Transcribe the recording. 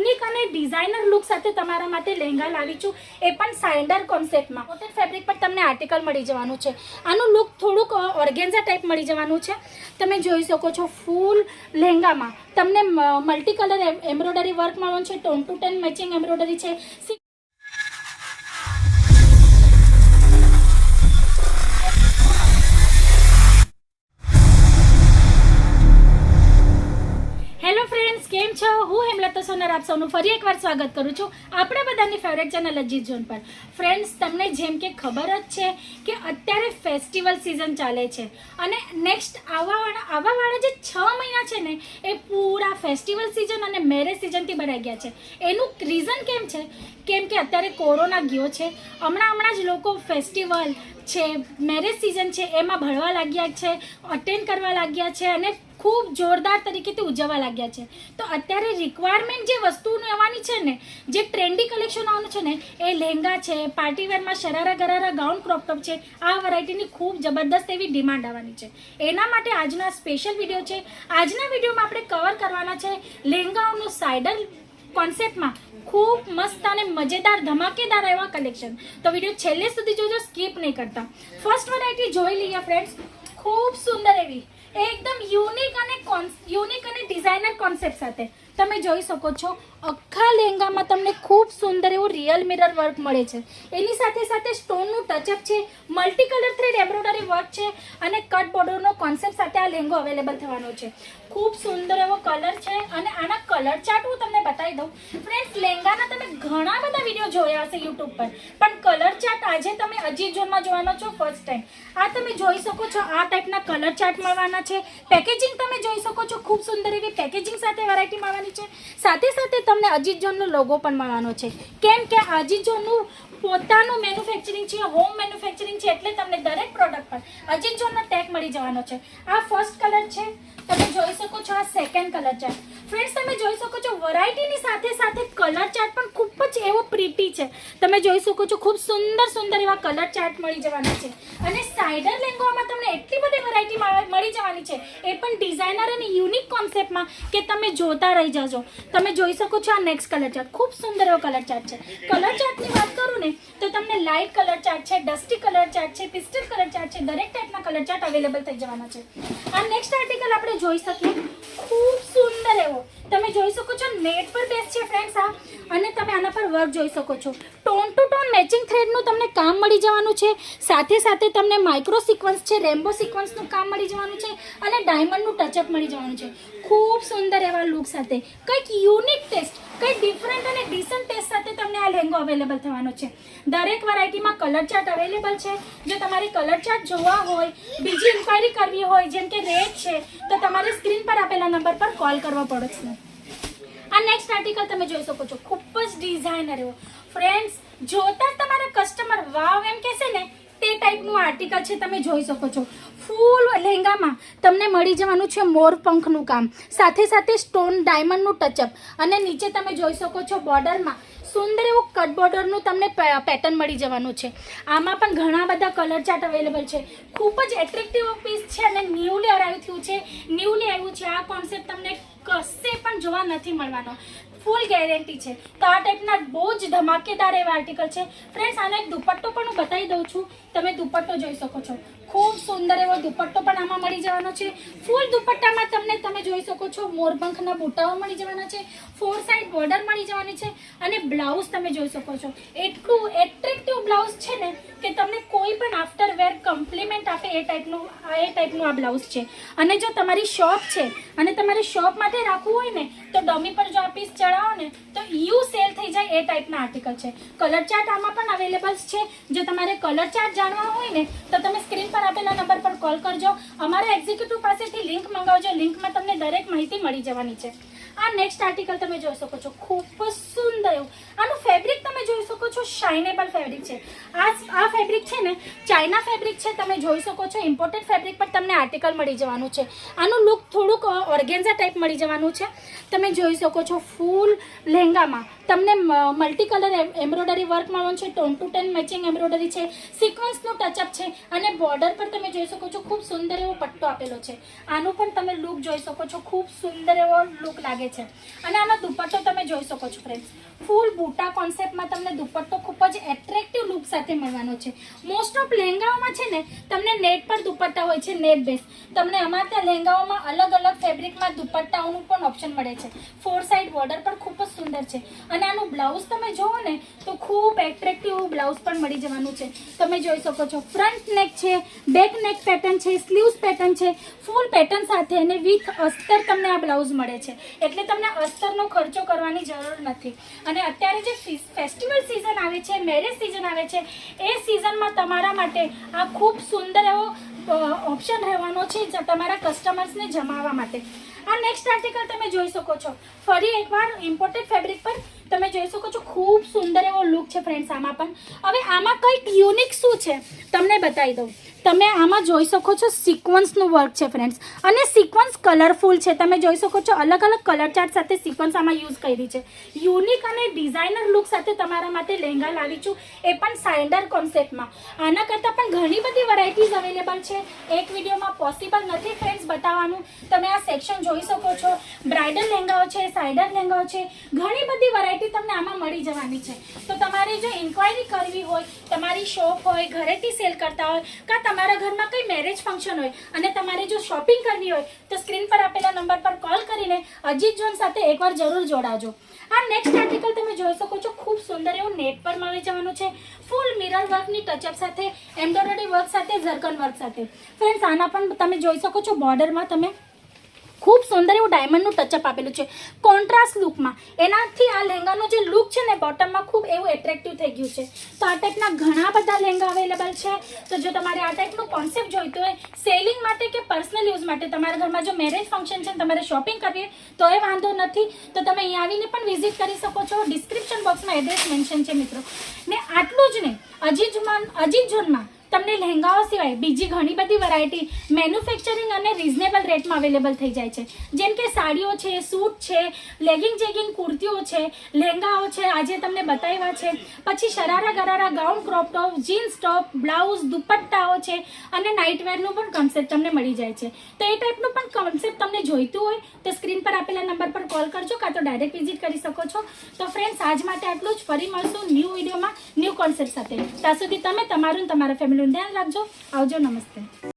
Unique અને designer look સાથે તમારા માટે લહેંગા લાવી છું, એ પણ સાઇન્ડર કોન્સેપ્ટમાં. કોટન ફેબ્રિક પર તમને આર્ટિકલ મળી જવાનું છે. આનું લુક થોડુંક ઓર્ગેન્ઝા ટાઈપ મળી જવાનું છે. તમે જોઈ શકો છો ફૂલ લહેંગામાં તમને મલ્ટી કલર એમ્બ્રોઇડરી વર્ક મળવાનું છે. 10 to 10 મેચિંગ એમ્બ્રોઇડરી છે. હેલો ફ્રેન્ડ્સ, કેમ છો? હું હેમલતા સોનર આપ સૌનું ફરી એકવાર સ્વાગત કરું છું આપણા બધાની ફેવરેટ ચેનલ અજીત ઝોન પર. ફ્રેન્ડ્સ, તમને જેમ કે ખબર જ છે કે અત્યારે ફેસ્ટિવલ સિઝન ચાલે છે અને નેક્સ્ટ આવાવાળા જે 6 મહિના છે ને એ પૂરા ફેસ્ટિવલ સિઝન અને મેરેજ સિઝનથી ભરાઈ ગયા છે. એનું રીઝન કેમ છે? કેમ કે અત્યારે કોરોના ગયો છે. હમણાં જ લોકો ફેસ્ટિવલ છે, મેરેજ સિઝન છે એમાં ભળવા લાગ્યા છે, અટેન્ડ કરવા લાગ્યા છે અને ખૂબ જોરદાર તરીકેથી ઉજવવા લાગ્યા છે. તો અત્યારે રિક્વાયરમેન્ટ જે વસ્તુની આવવાની છે ને, જે ટ્રેન્ડી કલેક્શન આવવાનું છે ને, એ લહેંગા છે, પાર્ટીવેરમાં શરારા ગરારા ગાઉન ક્રોપ ટોપ છે. આ વેરાયટીની ખૂબ જબરદસ્ત એવી ડિમાન્ડ આવવાની છે. એના માટે આજનો આ સ્પેશિયલ વિડીયો છે. આજના વિડીયોમાં આપણે કવર કરવાના છે લહેંગાઓનું સાઇડર કોન્સેપ્ટમાં ખૂબ મસ્ત અને મજેદાર ધમાકેદાર એવા કલેક્શન. તો વિડીયો છેલ્લે સુધી જોજો, સ્કીપ નહીં કરતા. ફર્સ્ટ વેરાયટી જોઈ લઈએ ફ્રેન્ડ્સ. ખૂબ સુંદર એવી એકદમ યુનિક અને ડિઝાઇનર કોન્સેપ્ટ સાથે તમે જોઈ શકો છો. આખા લહેંગામાં તમને ખૂબ સુંદર એવું રિયલ મિરર વર્ક મળે છે. એની સાથે સાથે સ્ટોનનું ટચઅપ છે, multi colour thread embroidery work છે અને કટ બોર્ડરનો કોન્સેપ્ટ સાથે આ લહેંગો અવેલેબલ થવાનો છે. ખૂબ સુંદર એવો કલર છે અને આના કલર ચાર્ટ હું તમને બતાવી દઉં. ફ્રેન્ડ્સ, લહેંગાના તમે ઘણા બધા વિડીયો જોયા હશે યુટ્યુબ પર, પણ કલર ચાર્ટ આજે તમે અજીત ઝોનમાં જોવાનો છો ફર્સ્ટ ટાઈમ. આ તમે જોઈ શકો છો, આ ટાઈપના કલર ચાર્ટ મળવાના છે. પેકેજિંગ તમે જોઈ શકો છો, ખૂબ સુંદર એવી પેકેજિંગ સાથે વેરાયટી મળવાની છે. સાથે સાથે તમને અજીત ઝોનનો લોગો પણ મળવાનો છે. કેમ કે અજીત ઝોનનું પોતાનું મેન્યુફેક્ચરિંગ છે, હોમ મેન્યુફેક્ચરિંગ છે, એટલે તમને દરેક પ્રોડક્ટ પર અજીત ઝોનનો ટેગ મળી જવાનો છે. આ ફર્સ્ટ કલર છે, તમે જોઈ શકો છો. આ સેકન્ડ કલર ચાર્ટ. ફ્રેન્ડ્સ, તમે જોઈ શકો છો વેરાયટીની સાથે સાથે કલર ચાર્ટ પણ ખૂબ જ એવો પ્રીટી છે. તમે જોઈ શકો છો ખૂબ સુંદર એવા કલર ચાર્ટ મળી જવાના છે. અને સાઇડર લહેંગામાં તમને એટલી બધી વેરાયટી મળી જવાની છે, એ પણ ડિઝાઇનર અને યુનિક કોન્સેપ્ટમાં કે તમે જોતા રહી જજો. તમે જોઈ શકો છો આ નેક્સ્ટ કલર ચાર્ટ. ખૂબ સુંદર એવો કલર ચાર્ટ છે. કલર ચાર્ટની વાત કરું ને તો તમને લાઇટ કલર ચાર્ટ છે, ડસ્ટી કલર ચાર્ટ છે, પિસ્ટલ કલર ચાર્ટ છે, દરેક ટાઈપના કલર ચાર્ટ અવેલેબલ થઈ જવાના છે. આ નેક્સ્ટ આર્ટિકલ આપણે જોઈ શકીએ. ખૂબ સુંદર એવો તમે જોઈ શકો છો, નેટ પર બેસ છે ફ્રેન્ડ્સ આ. અને તમે આના પર વર્ક જોઈ શકો છો. ટોન ટુ ટોન મેચિંગ થ્રેડનું તમને કામ મળી જવાનું છે. સાથે સાથે તમને માઇક્રો સિક્વન્સ છે, રેમ્બો સિક્વન્સનું કામ મળી જવાનું છે અને ડાયમંડનું ટચઅપ મળી જવાનું છે. ખૂબ સુંદર એવા લુક સાથે કંઈક યુનિક ટેસ્ટ, કંઈક ડિફરન્ટ અને ડિસન્ટ ટેસ્ટ સાથે તમને આ લહેંગો અવેલેબલ થવાનો છે. દરેક વેરાયટીમાં કલર ચાર્ટ અવેલેબલ છે. જો તમારે કલર ચાર્ટ જોવા હોય, બીજી ઇન્ક્વાયરી કરવી હોય, જેમ કે રેટ છે, તો તમારે સ્ક્રીન પર આપેલા નંબર પર કોલ કરવો પડશે. આ નેક્સ્ટ આર્ટિકલ તમે જોઈ શકો છો. ખૂબ જ ડિઝાઇનર એવો. ફ્રેન્ડ્સ, જોતા જ તમારા કસ્ટમર વાવ એમ કહેશે ને તે ટાઈપનું આર્ટિકલ છે. તમે જોઈ શકો છો ફૂલ લહેંગામાં તમને મળી જવાનું છે મોર પંખનું કામ, સાથે સાથે સ્ટોન ડાયમંડનું ટચઅપ અને નીચે તમે જોઈ શકો છો બોર્ડરમાં સુંદર એવું કટ બોર્ડરનું તમને પેટર્ન મળી જવાનું છે. આમાં પણ ઘણા બધા કલર ચાર્ટ અવેલેબલ છે. ખૂબ જ એટ્રેક્ટિવ પીસ છે અને ન્યૂલી આવ્યું છે. આ કોન્સેપ્ટ તમને કશે પણ જોવા નથી મળવાનો, ફૂલ ગેરંટી છે. તો આ ટાઈપના બહુ જ ધમાકેદાર એવા આર્ટિકલ છે. ફ્રેન્ડ્સ, આનો એક દુપટ્ટો પણ હું બતાવી દઉં છું. તમે દુપટ્ટો જોઈ શકો છો. ખૂબ સુંદર એવો દુપટ્ટો પણ આમાં મળી જવાનો છે. ફૂલ દુપટ્ટામાં તમે જોઈ શકો છો મોરપંખના બુટાઓ મળી જવાના છે. 4 સાઇડ બોર્ડર મળી જવાની છે અને બ્લાઉઝ તમે જોઈ શકો છો. એટલું એટ્રેક્ટિવ બ્લાઉઝ છે ને કે તમને કોઈ પણ આફ્ટર વેર કમ્પ્લિમેન્ટ આપે એ ટાઈપનું આ બ્લાઉઝ છે. અને જો તમારી શોપ છે અને તમારે શોપ માટે રાખવું હોય ને તો ડમી પર જો આ પીસ ચડાવો ને તો સેલ થઈ જાય એ ટાઈપના આર્ટિકલ છે. કલર ચાર્ટ આમાં પણ અવેલેબલ છે. જો તમારે કલર ચાર્ટ જાણવા હોય ને તો તમે સ્ક્રીન પર આપેલા નંબર પર કોલ કરજો. અમારા એક્ઝિક્યુટિવ પાસેથી લિંક મંગાવજો. લિંકમાં તમને દરેક માહિતી મળી જવાની છે. આ નેક્સ્ટ આર્ટિકલ તમે જોઈ શકો છો. ખૂબ જ સુંદર એવું આનું ફેબ્રિક તમે જોઈ શકો છો. શાઇનેબલ ફેબ્રિક છે. આ ફેબ્રિક છે ને ચાઇના ફેબ્રિક છે. તમે જોઈ શકો છો ઇમ્પોર્ટેડ ફેબ્રિક પર તમને આર્ટિકલ મળી જવાનું છે. આનું લુક થોડુંક ઓર્ગેન્ઝા ટાઈપ મળી જવાનું છે. તમે જોઈ શકો છો ફૂલ લહેંગામાં તમને મલ્ટી કલર એમ્બ્રોઇડરી વર્ક મળવાનું છે. 10 to 10 મેચિંગ એમ્બ્રોઇડરી છે, સિક્વન્સનું ટચઅપ છે અને બોર્ડર પર તમે જોઈ શકો છો ખૂબ સુંદર એવો પટ્ટો આપેલો છે. આનું પણ તમે લુક જોઈ શકો છો. ખૂબ સુંદર એવો લુક લાગે લાગે છે. અને આનો દુપટ્ટો તમે જોઈ શકો છો ફ્રેન્ડ્સ, ફૂલ બૂટા કોન્સેપ્ટમાં તમને દુપટ્ટો ખૂબ જ એટ્રેક્ટિવ લુક સાથે મળવાનો છે. મોસ્ટ ઓફ લહેંગાઓમાં છે ને તમને નેટ પર દુપટ્ટા હોય છે, નેટ બેઝ. તમને અમારા ત્યાં લહેંગાઓમાં અલગ અલગ ફેબ્રિકમાં દુપટ્ટાઓનું પણ ઓપ્શન મળે છે. 4 સાઇડ બોર્ડર પણ ખૂબ જ સુંદર છે. અને આનું બ્લાઉઝ તમે જુઓ ને તો ખૂબ એટ્રેક્ટિવ બ્લાઉઝ પણ મળી જવાનું છે. તમે જોઈ શકો છો ફ્રન્ટ નેક છે, બેક નેક પેટર્ન છે, સ્લીવ્સ પેટર્ન છે, ફૂલ પેટર્ન સાથે અને વિથ અસ્તર તમને આ બ્લાઉઝ મળે છે. એટલે તમને અસ્તરનો ખર્ચો કરવાની જરૂર નથી. અને અત્યારે જે ફેસ્ટિવલ સિઝન આવે છે, મેરેજ સિઝન આવે છે, એ સિઝનમાં તમારા માટે આ ખૂબ સુંદર એવો ઓપ્શન રહેવાનો છે તમારા કસ્ટમર્સને જમાવવા માટે. આ નેક્સ્ટ આર્ટિકલ તમે જોઈ શકો છો. ફરી એકવાર ઇમ્પોર્ટેડ ફેબ્રિક પર તમે જોઈ શકો છો ખૂબ સુંદર એવો લુક છે ફ્રેન્ડ્સ આમાં પણ. હવે આમાં કંઈક યુનિક શું છે તમને બતાવી દઉં. તમે આમાં જોઈ શકો છો સિક્વન્સનું વર્ક છે ફ્રેન્ડ્સ, અને સિક્વન્સ કલરફુલ છે. તમે જોઈ શકો છો અલગ અલગ કલર ચાર્ટ સાથે સિક્વન્સ આમાં યુઝ કરી છે. યુનિક અને ડિઝાઇનર લુક સાથે તમારા માટે લહેંગા લાવી છું, એ પણ સાઇન્ડર કોન્સેપ્ટમાં. આના કરતાં પણ ઘણી બધી વેરાયટીઝ અવેલેબલ છે. એક વિડીયોમાં પોસિબલ નથી ફ્રેન્ડ્સ બતાવવાનું. તમે આ સેક્શન જોઈ શકો છો. બ્રાઇડલ લહેંગાઓ છે, સાઇડર લહેંગાઓ છે, ઘણી બધી વેરાયટી તમને આમાં મળી જવાની છે. તો તમારે જો ઇન્ક્વાયરી કરવી હોય, તમારી શોપ હોય, ઘરેથી સેલ કરતા હોય, કાં તમારા ઘરમાં કંઈ મેરેજ ફંક્શન હોય અને તમારે જો શોપિંગ કરવી હોય તો સ્ક્રીન પર આપેલા નંબર પર કોલ કરીને અજીત ઝોન સાથે એકવાર જરૂર જોડાજો. આ નેક્સ્ટ આર્ટિકલ તમે જોઈ શકો છો ખૂબ સુંદર એવું નેટ પર મળી જવાનું છે. ફૂલ મિરર વર્કની ટચઅપ સાથે, એમ્બ્રોઇડરી વર્ક સાથે, ઝરકન વર્ક સાથે. ફ્રેન્ડ્સ આના પણ તમે જોઈ શકો છો બોર્ડરમાં તમે ખૂબ સુંદર એવું ડાયમંડનું ટચઅપ આપેલું છે કોન્ટ્રાસ્ટ લુકમાં. એનાથી આ લહેંગાનો જે લુક છે ને બોટમમાં ખૂબ એવું એટ્રેક્ટિવ થઈ ગયું છે. તો આ ટાઈપના ઘણા બધા લહેંગા અવેલેબલ છે. તો જો તમારે આ ટાઈપનું કોન્સેપ્ટ જોઈતું હોય સેલિંગ માટે કે પર્સનલ યુઝ માટે, તમારા ઘરમાં જો મેરેજ ફંક્શન છે તમારે શોપિંગ કરવી તો એ વાંધો નથી. તો તમે અહીં આવીને પણ વિઝિટ કરી શકો છો. ડિસ્ક્રિપ્શન બોક્સમાં એડ્રેસ મેન્શન છે મિત્રો. ને આટલું જ નહીં, અજીત ઝોનમાં તમને લહેંગાઓ સિવાય બીજી ઘણી બધી વેરાયટી મેન્યુફેક્ચરિંગ અને રિઝનેબલ રેટમાં અવેલેબલ થઈ જાય છે. જેમ કે સાડીઓ છે, સૂટ છે, લેગિંગ જેગિંગ કુર્તીઓ છે, લહેંગાઓ છે, આજે તમને બતાવ્યા છે. પછી sharara gharara, gown, crop top, jeans top, blouse, દુપટ્ટાઓ છે અને નાઇટવેરનું પણ કોન્સેપ્ટ તમને મળી જાય છે. તો એ ટાઈપનું પણ કોન્સેપ્ટ તમને જોઈતું હોય તો સ્ક્રીન પર આપેલા નંબર પર કોલ કરજો, કાં તો ડાયરેક્ટ વિઝિટ કરી શકો છો. તો ફ્રેન્ડ્સ આજ માટે આટલું જ. ફરી મળશું ન્યૂ વિડીયોમાં ન્યૂ કોન્સેપ્ટ સાથે. ત્યાં સુધી તમે તમારું તમારા ફેમિલી ધ્યાન રાખજો. આવજો. નમસ્તે.